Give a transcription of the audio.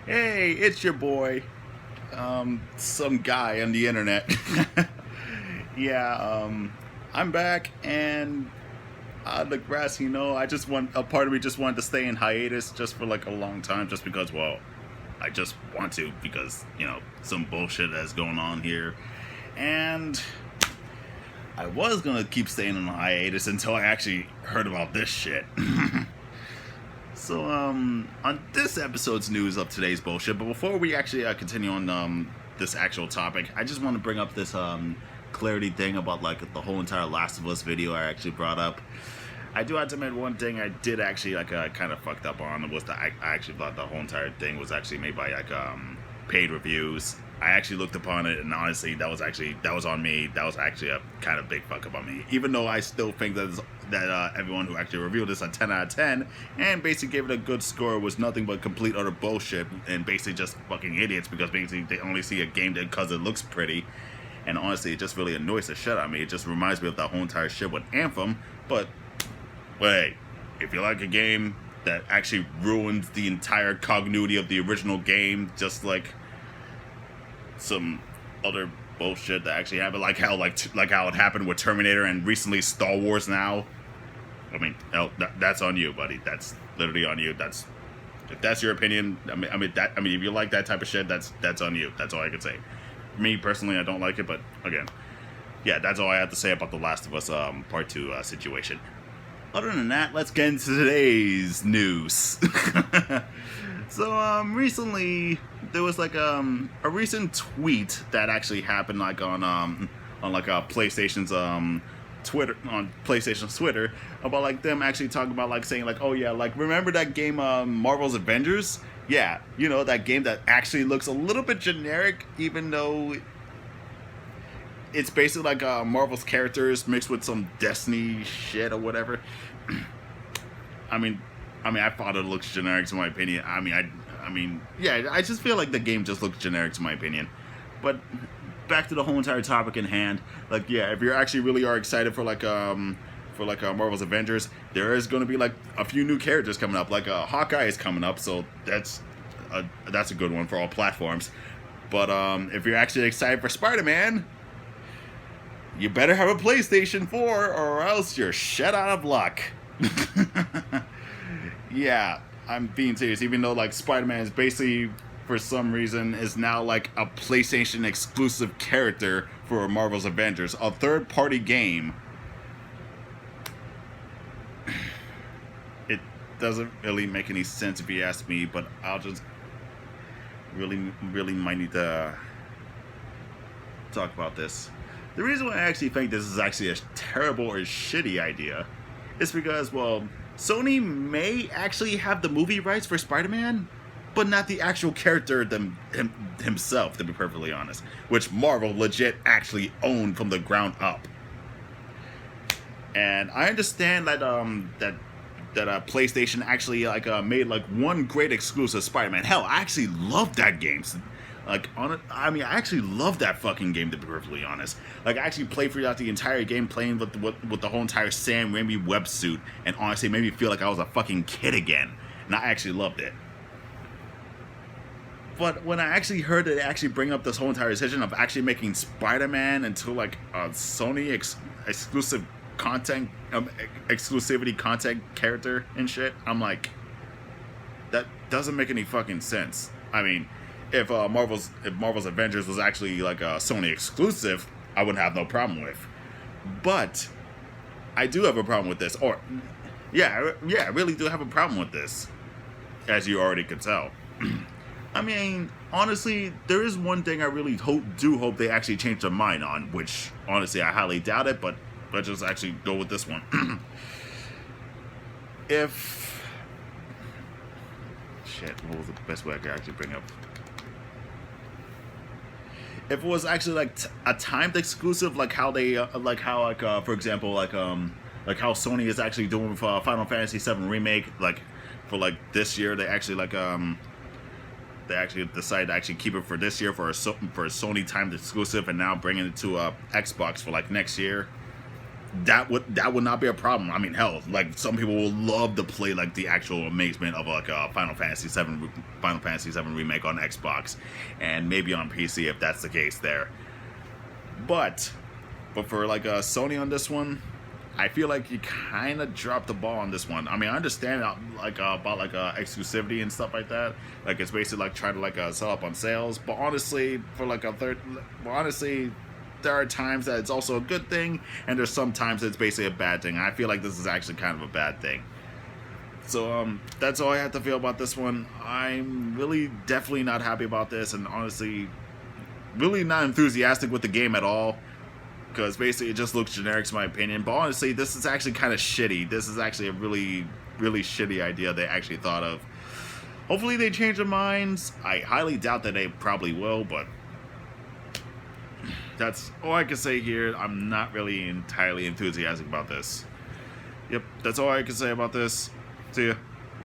Hey, it's your boy, some guy on the internet. yeah, I'm back, and the grass, I just want a part of me just wanted to stay in hiatus just for like a long time, just because, well, I just want to because some bullshit that's going on here, and I was gonna keep staying on hiatus until I actually heard about this shit. So, on this episode's news of today's bullshit, but before we actually continue on this actual topic, I just want to bring up this clarity thing about like the whole entire Last of Us video I actually brought up. I do have to admit one thing I did actually kind of fucked up on was that I actually thought the whole entire thing was actually made by paid reviews. I actually looked upon it, and honestly, that was on me. That was actually a kind of big fuck up on me. Even though I still think that everyone who actually reviewed this a 10 out of 10 and basically gave it a good score was nothing but complete utter bullshit and basically just fucking idiots because basically they only see a game because it looks pretty. And honestly, it just really annoys the shit out of me. It just reminds me of that whole entire shit with Anthem. But hey, if you like a game that actually ruins the entire continuity of the original game, just like some other bullshit that actually happened, like how it happened with Terminator and recently Star Wars now. I mean, hell, that's on you, buddy. That's literally on you. If that's your opinion. If you like that type of shit, that's on you. That's all I can say. Me personally, I don't like it, but again, yeah, that's all I have to say about the Last of Us Part 2 situation. Other than that, let's get into today's news. So, recently there was like a recent tweet that actually happened like on PlayStation's PlayStation's Twitter about like them actually talking about like saying like, oh yeah, like remember that game Marvel's Avengers? Yeah, that game that actually looks a little bit generic, even though it's basically like Marvel's characters mixed with some Destiny shit or whatever. I thought it looks generic to my opinion. Yeah, I just feel like the game just looks generic to my opinion. But back to the whole entire topic in hand. Like, yeah, if you actually really are excited for Marvel's Avengers, there is going to be like a few new characters coming up. Like Hawkeye is coming up, so that's a good one for all platforms. But if you're actually excited for Spider-Man, you better have a PlayStation 4 or else you're shit out of luck. Yeah, I'm being serious. Even though like Spider-Man is basically, for some reason, is now like a PlayStation exclusive character for Marvel's Avengers, a third-party game. It doesn't really make any sense if you ask me, but I'll just really might need to talk about this. The reason why I actually think this is actually a terrible or shitty idea is because, well, Sony may actually have the movie rights for Spider-Man, but not the actual character himself, to be perfectly honest, which Marvel legit actually owned from the ground up. And I understand that PlayStation actually made like one great exclusive Spider-Man. Hell, I actually love that game. I actually love that fucking game, to be perfectly honest. Like, I actually played throughout the entire game, playing with the whole entire Sam Raimi web suit, and honestly, it made me feel like I was a fucking kid again, and I actually loved it. But when I actually heard that they actually bring up this whole entire decision of actually making Spider-Man into like a Sony exclusive content, exclusivity content character and shit, I'm like, that doesn't make any fucking sense. I mean, if Marvel's Avengers was actually like a Sony exclusive, I wouldn't have no problem with. But I do have a problem with this. Or, yeah, I really do have a problem with this, as you already could tell. I mean, honestly, there is one thing I really do hope they actually change their mind on, which, honestly, I highly doubt it, but let's just actually go with this one. What was the best way I could actually bring up? If it was actually like a timed exclusive, like how they, for example, like how Sony is actually doing with Final Fantasy VII Remake, like for like this year, they actually they actually decided to actually keep it for this year for a Sony timed exclusive, and now bringing it to Xbox for like next year. that would not be a problem. I mean, hell, like some people will love to play like the actual amazement of like a Final Fantasy VII remake on Xbox, and maybe on PC if that's the case there. But for like Sony on this one, I feel like you kind of dropped the ball on this one. I mean, I understand like about like exclusivity and stuff like that. Like it's basically like trying to like sell up on sales. But honestly, for like there are times that it's also a good thing, and there's some times that it's basically a bad thing. I feel like this is actually kind of a bad thing. So that's all I have to feel about this one. I'm really definitely not happy about this, and honestly, really not enthusiastic with the game at all. Because basically it just looks generic in my opinion. But honestly, this is actually kind of shitty. This is actually a really, really shitty idea they actually thought of. Hopefully they change their minds. I highly doubt that they probably will, but that's all I can say here. I'm not really entirely enthusiastic about this. Yep, that's all I can say about this. See ya.